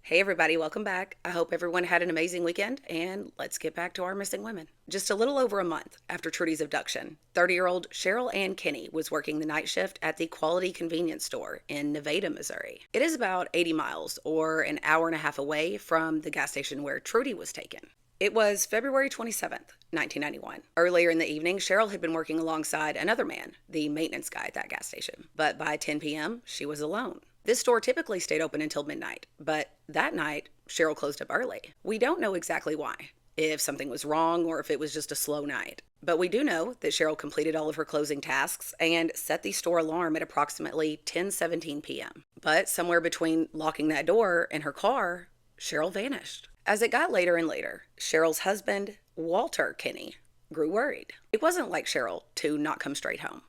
Hey everybody, welcome back. I hope everyone had an amazing weekend, and let's get back to our missing women. Just a little over a month after Trudy's abduction, 30-year-old Cheryl Ann Kenney was working the night shift at the Quality Convenience Store in Nevada, Missouri. It is about 80 miles or an hour and a half away from the gas station where Trudy was taken. It was February 27th, 1991. Earlier in the evening, Cheryl had been working alongside another man, the maintenance guy at that gas station. But by 10 p.m., she was alone. This store typically stayed open until midnight, but that night, Cheryl closed up early. We don't know exactly why, if something was wrong or if it was just a slow night. But we do know that Cheryl completed all of her closing tasks and set the store alarm at approximately 10:17 p.m. But somewhere between locking that door and her car, Cheryl vanished. As it got later and later, Cheryl's husband, Walter Kenney, grew worried. It wasn't like Cheryl to not come straight home.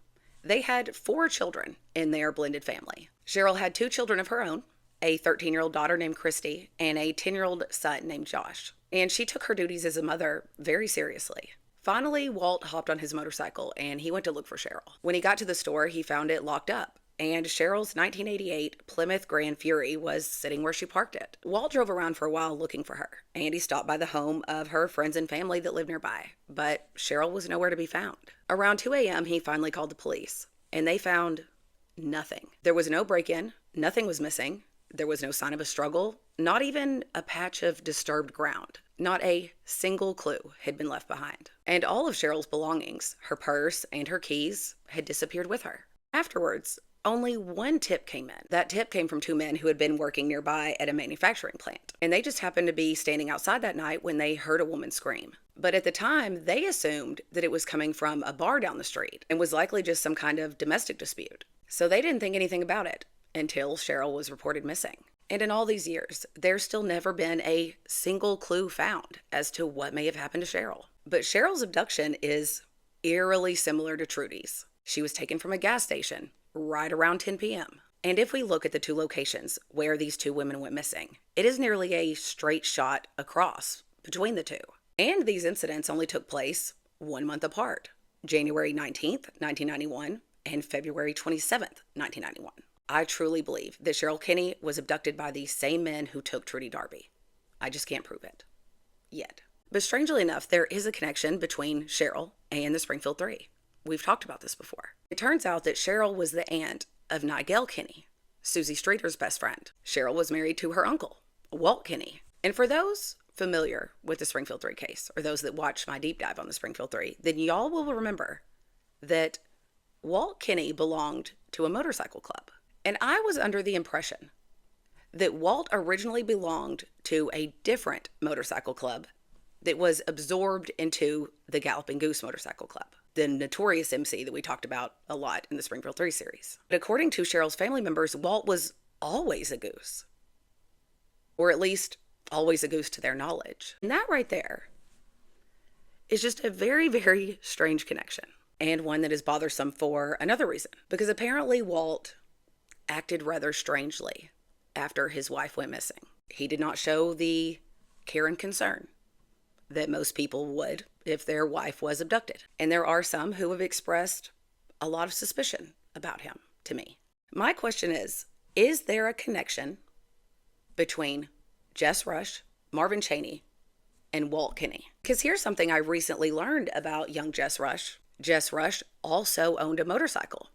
They had 4 children in their blended family. Cheryl had 2 children of her own, a 13-year-old daughter named Christy and a 10-year-old son named Josh. And she took her duties as a mother very seriously. Finally, Walt hopped on his motorcycle and he went to look for Cheryl. When he got to the store, he found it locked up, and Cheryl's 1988 Plymouth Grand Fury was sitting where she parked it. Walt drove around for a while looking for her, and he stopped by the home of her friends and family that lived nearby, but Cheryl was nowhere to be found. Around 2 a.m., he finally called the police, and they found nothing. There was no break-in, nothing was missing, there was no sign of a struggle, not even a patch of disturbed ground. Not a single clue had been left behind. And all of Cheryl's belongings, her purse and her keys, had disappeared with her. Afterwards, only one tip came in. That tip came from 2 men who had been working nearby at a manufacturing plant. And they just happened to be standing outside that night when they heard a woman scream. But at the time, they assumed that it was coming from a bar down the street and was likely just some kind of domestic dispute. So they didn't think anything about it until Cheryl was reported missing. And in all these years, there's still never been a single clue found as to what may have happened to Cheryl. But Cheryl's abduction is eerily similar to Trudy's. She was taken from a gas station right around 10 p.m. And if we look at the 2 locations where these 2 women went missing, it is nearly a straight shot across between the 2. And these incidents only took place 1 month apart, January 19th, 1991, and February 27th, 1991. I truly believe that Cheryl Kenney was abducted by the same men who took Trudy Darby. I just can't prove it. Yet. But strangely enough, there is a connection between Cheryl and the Springfield Three. We've talked about this before. It turns out that Cheryl was the aunt of Nigel Kenney, Susie Streeter's best friend. Cheryl was married to her uncle, Walt Kenney. And for those familiar with the Springfield Three case, or those that watched my deep dive on the Springfield Three, then y'all will remember that Walt Kenney belonged to a motorcycle club. And I was under the impression that Walt originally belonged to a different motorcycle club that was absorbed into the Galloping Goose Motorcycle Club, the notorious MC that we talked about a lot in the Springfield 3 series. But according to Cheryl's family members, Walt was always a goose, or at least always a goose to their knowledge. And that right there is just a very, very strange connection, and one that is bothersome for another reason, because apparently Walt acted rather strangely after his wife went missing. He did not show the care and concern that most people would if their wife was abducted. And there are some who have expressed a lot of suspicion about him to me. My question is there a connection between Jess Rush, Marvin Chaney, and Walt Kenney? Because here's something I recently learned about young Jess Rush. Jess Rush also owned a motorcycle.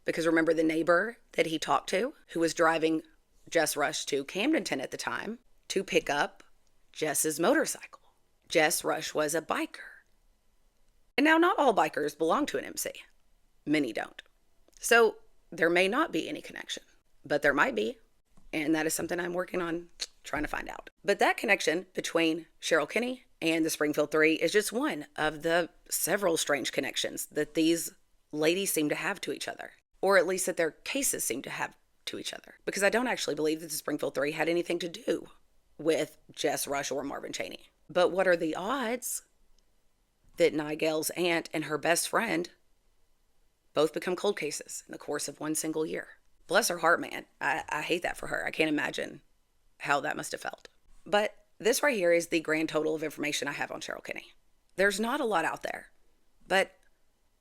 Because remember the neighbor that he talked to, who was driving Jess Rush to Camdenton at the time to pick up Jess's motorcycle. Jess Rush was a biker. And now not all bikers belong to an MC. Many don't. So there may not be any connection, but there might be. And that is something I'm working on trying to find out. But that connection between Cheryl Kenney and the Springfield Three is just one of the several strange connections that these ladies seem to have to each other. Or at least that their cases seem to have to each other. Because I don't actually believe that the Springfield Three had anything to do with Jess Rush or Marvin Chaney. But what are the odds that Nigel's aunt and her best friend both become cold cases in the course of one single year? Bless her heart, man. I hate that for her. I can't imagine how that must have felt. But this right here is the grand total of information I have on Cheryl Kenney. There's not a lot out there, but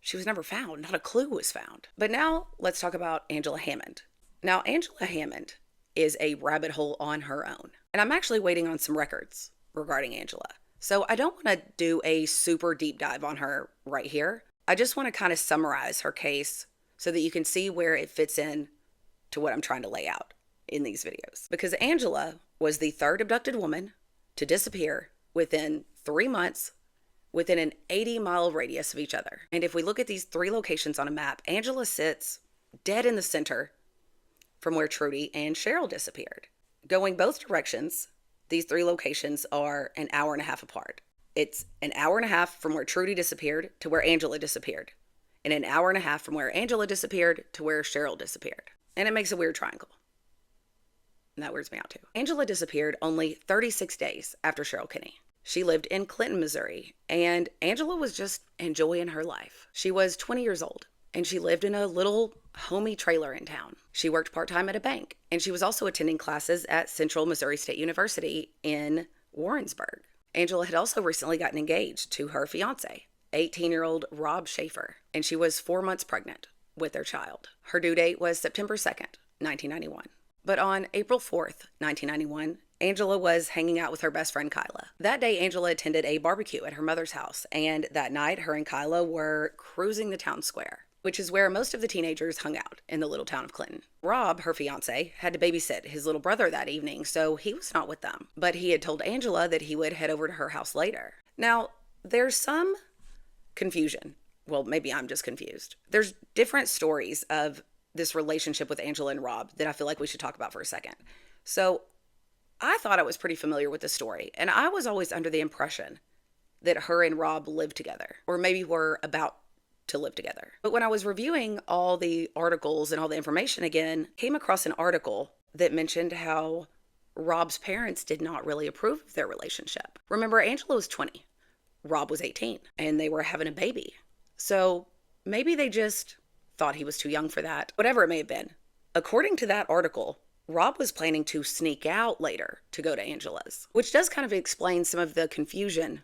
she was never found. Not a clue was found. But now let's talk about Angela Hammond. Now, Angela Hammond is a rabbit hole on her own. And I'm actually waiting on some records regarding Angela. So I don't want to do a super deep dive on her right here. I just want to kind of summarize her case so that you can see where it fits in to what I'm trying to lay out in these videos. Because Angela was the third abducted woman to disappear within 3 months within an 80-mile radius of each other. And if we look at these 3 locations on a map, Angela sits dead in the center from where Trudy and Cheryl disappeared. Going both directions, these 3 locations are an hour and a half apart. It's an hour and a half from where Trudy disappeared to where Angela disappeared, and an hour and a half from where Angela disappeared to where Cheryl disappeared. And it makes a weird triangle. And that weirds me out too. Angela disappeared only 36 days after Cheryl Kenney. She lived in Clinton, Missouri, and Angela was just enjoying her life. She was 20 years old, and she lived in a little homey trailer in town. She worked part-time at a bank, and she was also attending classes at Central Missouri State University in Warrensburg. Angela had also recently gotten engaged to her fiance, 18-year-old Rob Schaefer, and she was 4 months pregnant with their child. Her due date was September 2nd, 1991. But on April 4th, 1991, Angela was hanging out with her best friend Kyla. That day, Angela attended a barbecue at her mother's house, and that night, her and Kyla were cruising the town square, which is where most of the teenagers hung out in the little town of Clinton. Rob, her fiance, had to babysit his little brother that evening, so he was not with them. But he had told Angela that he would head over to her house later. Now, there's some confusion. Well, maybe I'm just confused. There's different stories of this relationship with Angela and Rob that I feel like we should talk about for a second. So I thought I was pretty familiar with the story, and I was always under the impression that her and Rob lived together, or maybe were about to live together. But when I was reviewing all the articles and all the information again, came across an article that mentioned how Rob's parents did not really approve of their relationship. Remember, Angela was 20, Rob was 18, and they were having a baby. So maybe they just thought he was too young for that, whatever it may have been. According to that article, Rob was planning to sneak out later to go to Angela's, which does kind of explain some of the confusion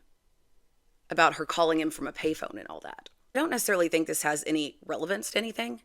about her calling him from a payphone and all that. I don't necessarily think this has any relevance to anything,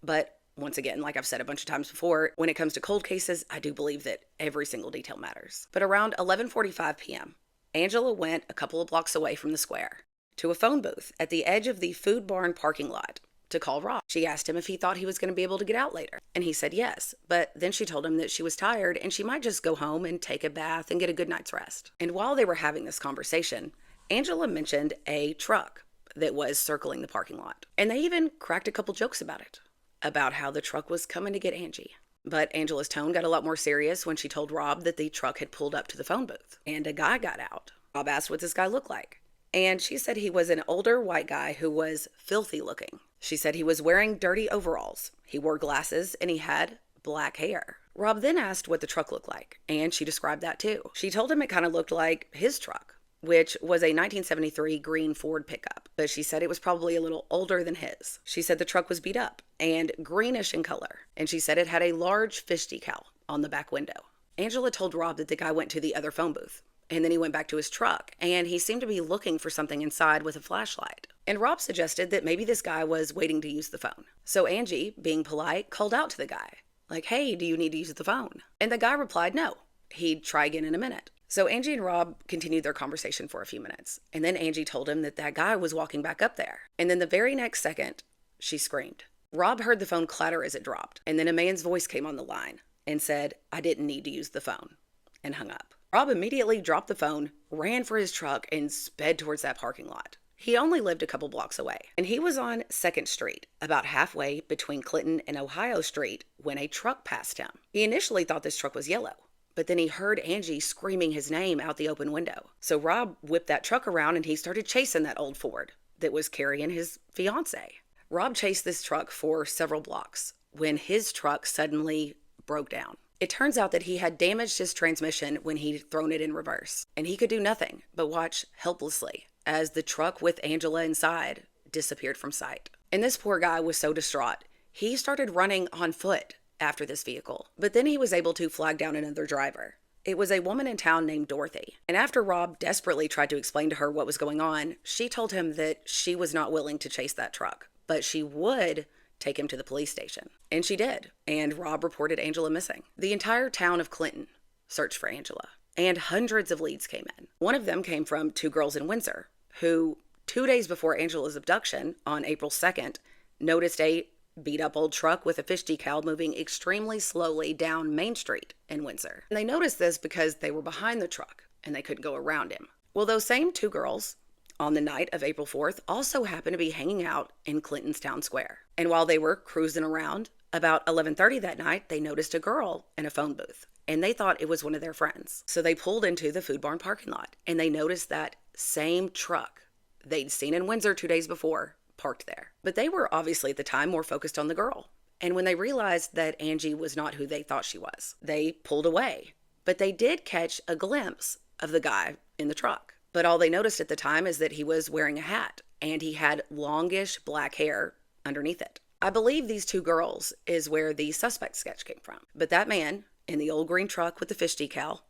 but once again, like I've said a bunch of times before, when it comes to cold cases, I do believe that every single detail matters. But around 11:45 p.m., Angela went a couple of blocks away from the square to a phone booth at the edge of the food barn parking lot to call Rob. She asked him if he thought he was going to be able to get out later, and he said yes, but then she told him that she was tired and she might just go home and take a bath and get a good night's rest. And while they were having this conversation, Angela mentioned a truck that was circling the parking lot, and they even cracked a couple jokes about it, about how the truck was coming to get Angie. But Angela's tone got a lot more serious when she told Rob that the truck had pulled up to the phone booth, and a guy got out. Rob asked what this guy looked like, and she said he was an older white guy who was filthy looking. She said he was wearing dirty overalls, he wore glasses, and he had black hair. Rob then asked what the truck looked like, and she described that too. She told him it kind of looked like his truck, which was a 1973 green Ford pickup, but she said it was probably a little older than his. She said the truck was beat up and greenish in color, and she said it had a large fish decal on the back window. Angela told Rob that the guy went to the other phone booth, and then he went back to his truck, and he seemed to be looking for something inside with a flashlight. And Rob suggested that maybe this guy was waiting to use the phone. So Angie, being polite, called out to the guy, like, "Hey, do you need to use the phone?" And the guy replied no, he'd try again in a minute. So Angie and Rob continued their conversation for a few minutes, and then Angie told him that that guy was walking back up there. And then the very next second, she screamed. Rob heard the phone clatter as it dropped, and then a man's voice came on the line and said, "I didn't need to use the phone," and hung up. Rob immediately dropped the phone, ran for his truck, and sped towards that parking lot. He only lived a couple blocks away, and he was on 2nd Street, about halfway between Clinton and Ohio Street, when a truck passed him. He initially thought this truck was yellow, but then he heard Angie screaming his name out the open window. So Rob whipped that truck around and he started chasing that old Ford that was carrying his fiance. Rob chased this truck for several blocks when his truck suddenly broke down. It turns out that he had damaged his transmission when he'd thrown it in reverse, and he could do nothing but watch helplessly as the truck with Angela inside disappeared from sight. And this poor guy was so distraught, he started running on foot after this vehicle, but then he was able to flag down another driver. It was a woman in town named Dorothy, and after Rob desperately tried to explain to her what was going on, she told him that she was not willing to chase that truck, but she would take him to the police station. And she did, and Rob reported Angela missing. The entire town of Clinton searched for Angela, and hundreds of leads came in. One of them came from two girls in Windsor who, 2 days before Angela's abduction on April 2nd, noticed a beat up old truck with a fish decal moving extremely slowly down Main Street in Windsor. And they noticed this because they were behind the truck and they couldn't go around him. Well, those same two girls on the night of April 4th also happened to be hanging out in Clinton's Town Square. And while they were cruising around, about 11:30 that night, they noticed a girl in a phone booth and they thought it was one of their friends. So they pulled into the Food Barn parking lot and they noticed that same truck they'd seen in Windsor 2 days before parked there. But they were obviously at the time more focused on the girl. And when they realized that Angie was not who they thought she was, they pulled away. But they did catch a glimpse of the guy in the truck. But all they noticed at the time is that he was wearing a hat and he had longish black hair underneath it. I believe these two girls is where the suspect sketch came from. But that man in the old green truck with the fish decal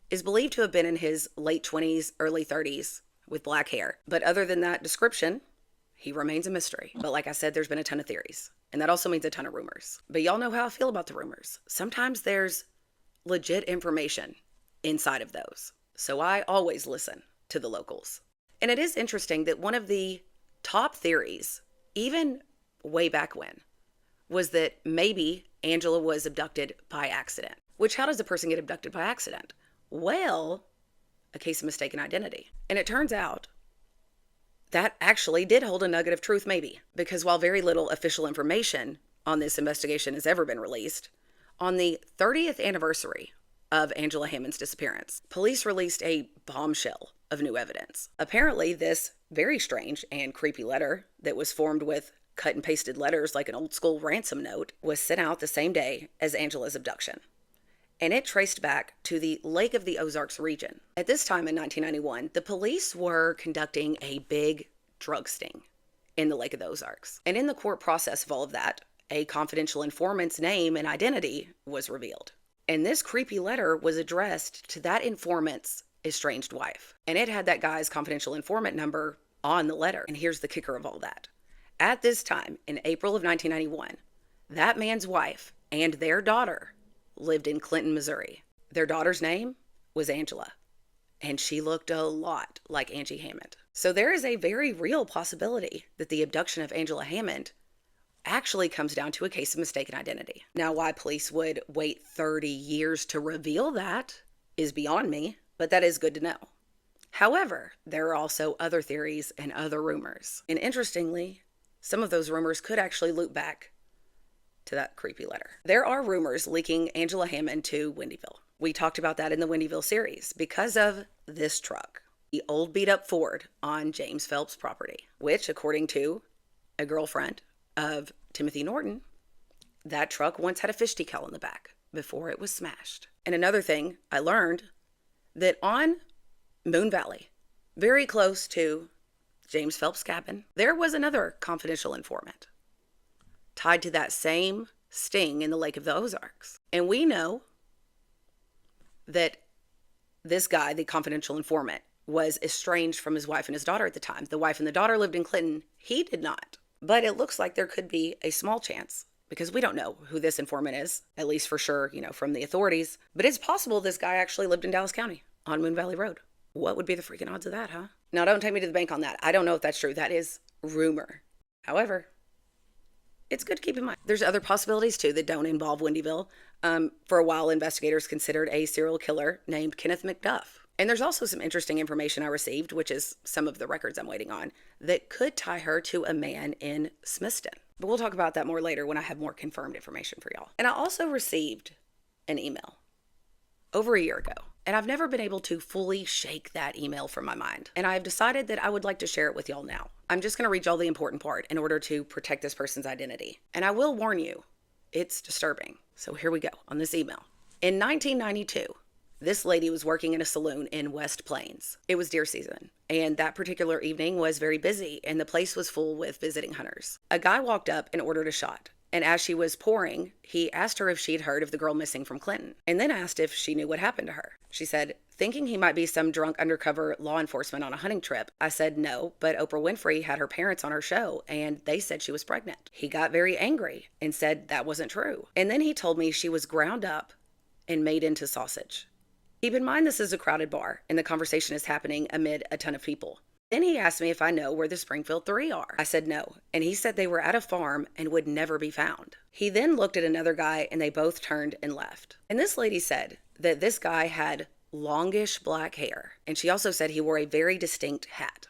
is believed to have been in his late 20s, early 30s with black hair. But other than that description, he remains a mystery. But like I said, there's been a ton of theories. And that also means a ton of rumors. But y'all know how I feel about the rumors. Sometimes there's legit information inside of those. So I always listen to the locals. And it is interesting that one of the top theories, even way back when, was that maybe Angela was abducted by accident. Which, how does a person get abducted by accident? Well, a case of mistaken identity. And it turns out that actually did hold a nugget of truth, maybe, because while very little official information on this investigation has ever been released, on the 30th anniversary of Angela Hammond's disappearance, police released a bombshell of new evidence. Apparently, this very strange and creepy letter that was formed with cut and pasted letters like an old school ransom note was sent out the same day as Angela's abduction. And it traced back to the Lake of the Ozarks region. At this time in 1991, the police were conducting a big drug sting in the Lake of the Ozarks. And in the court process of all of that, a confidential informant's name and identity was revealed. And this creepy letter was addressed to that informant's estranged wife. And it had that guy's confidential informant number on the letter. And here's the kicker of all that. At this time, in April of 1991, that man's wife and their daughter lived in Clinton, Missouri. Their daughter's name was Angela, and she looked a lot like Angie Hammond. So there is a very real possibility that the abduction of Angela Hammond actually comes down to a case of mistaken identity. Now, why police would wait 30 years to reveal that is beyond me, but that is good to know. However, there are also other theories and other rumors. And interestingly, some of those rumors could actually loop back to that creepy letter. There are rumors linking Angela Hammond to Wendyville. We talked about that in the Wendyville series because of this truck, the old beat up Ford on James Phelps' property, which, according to a girlfriend of Timothy Norton, that truck once had a fish decal in the back before it was smashed. And another thing I learned, that on Moon Valley, very close to James Phelps' cabin, there was another confidential informant tied to that same sting in the Lake of the Ozarks. And we know that this guy, the confidential informant, was estranged from his wife and his daughter at the time. The wife and the daughter lived in Clinton. He did not. But it looks like there could be a small chance, because we don't know who this informant is, at least for sure, from the authorities. But it's possible this guy actually lived in Dallas County on Moon Valley Road. What would be the freaking odds of that, huh? Now, don't take me to the bank on that. I don't know if that's true. That is rumor. However, it's good to keep in mind. There's other possibilities, too, that don't involve Wendyville. For a while, investigators considered a serial killer named Kenneth McDuff. And there's also some interesting information I received, which is some of the records I'm waiting on, that could tie her to a man in Smithston. But we'll talk about that more later when I have more confirmed information for y'all. And I also received an email over a year ago, and I've never been able to fully shake that email from my mind. And I've decided that I would like to share it with y'all now. I'm just going to read y'all the important part in order to protect this person's identity. And I will warn you, it's disturbing. So here we go on this email. In 1992, this lady was working in a saloon in West Plains. It was deer season, and that particular evening was very busy, and the place was full with visiting hunters. A guy walked up and ordered a shot, and as she was pouring, he asked her if she'd heard of the girl missing from Clinton, and then asked if she knew what happened to her. She said, thinking he might be some drunk undercover law enforcement on a hunting trip, I said no, but Oprah Winfrey had her parents on her show, and they said she was pregnant. He got very angry and said that wasn't true. And then he told me she was ground up and made into sausage. Keep in mind this is a crowded bar and the conversation is happening amid a ton of people. Then he asked me if I know where the Springfield Three are. I said no, and he said they were at a farm and would never be found. He then looked at another guy and they both turned and left. And this lady said that this guy had longish black hair, and she also said he wore a very distinct hat,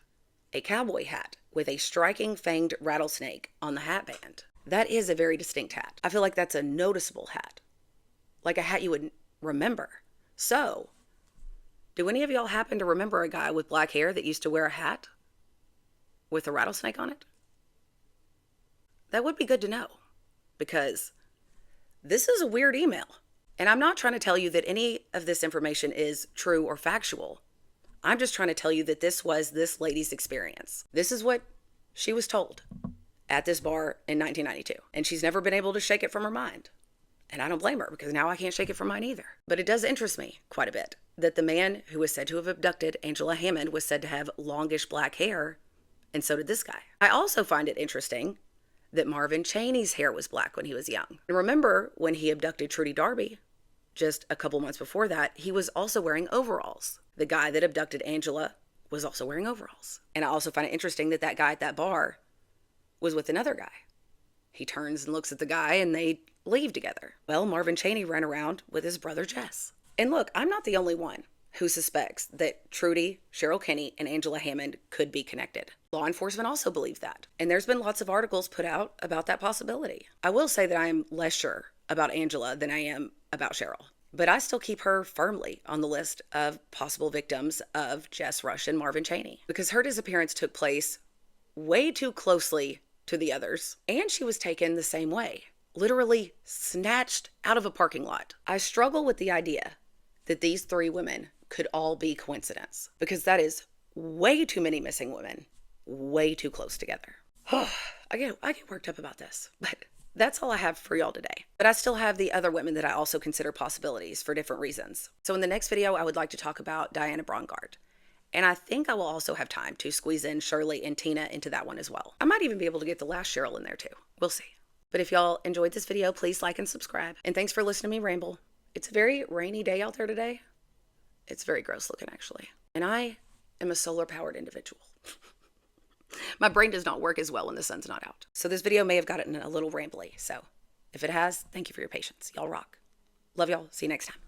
a cowboy hat with a striking fanged rattlesnake on the hat band. That is a very distinct hat. I feel like that's a noticeable hat, like a hat you would remember. So, do any of y'all happen to remember a guy with black hair that used to wear a hat with a rattlesnake on it? That would be good to know, because this is a weird email. And I'm not trying to tell you that any of this information is true or factual. I'm just trying to tell you that this was this lady's experience. This is what she was told at this bar in 1992. And she's never been able to shake it from her mind. And I don't blame her, because now I can't shake it from mine either. But it does interest me quite a bit that the man who was said to have abducted Angela Hammond was said to have longish black hair, and so did this guy. I also find it interesting that Marvin Chaney's hair was black when he was young. And remember when he abducted Trudy Darby, just a couple months before that, he was also wearing overalls. The guy that abducted Angela was also wearing overalls. And I also find it interesting that that guy at that bar was with another guy. He turns and looks at the guy and they leave together. Well, Marvin Chaney ran around with his brother Jess. And look, I'm not the only one who suspects that Trudy, Cheryl Kenney, and Angela Hammond could be connected. Law enforcement also believes that. And there's been lots of articles put out about that possibility. I will say that I am less sure about Angela than I am about Cheryl. But I still keep her firmly on the list of possible victims of Jess Rush and Marvin Chaney, because her disappearance took place way too closely to the others, and she was taken the same way, literally snatched out of a parking lot. I struggle with the idea that these three women could all be coincidence, because that is way too many missing women, way too close together. I get worked up about this, but that's all I have for y'all today. But I still have the other women that I also consider possibilities for different reasons. So in the next video, I would like to talk about Diana Brongard. And I think I will also have time to squeeze in Shirley and Tina into that one as well. I might even be able to get the last Cheryl in there too. We'll see. But if y'all enjoyed this video, please like and subscribe. And thanks for listening to me ramble. It's a very rainy day out there today. It's very gross looking, actually. And I am a solar-powered individual. My brain does not work as well when the sun's not out. So this video may have gotten a little rambly. So if it has, thank you for your patience. Y'all rock. Love y'all. See you next time.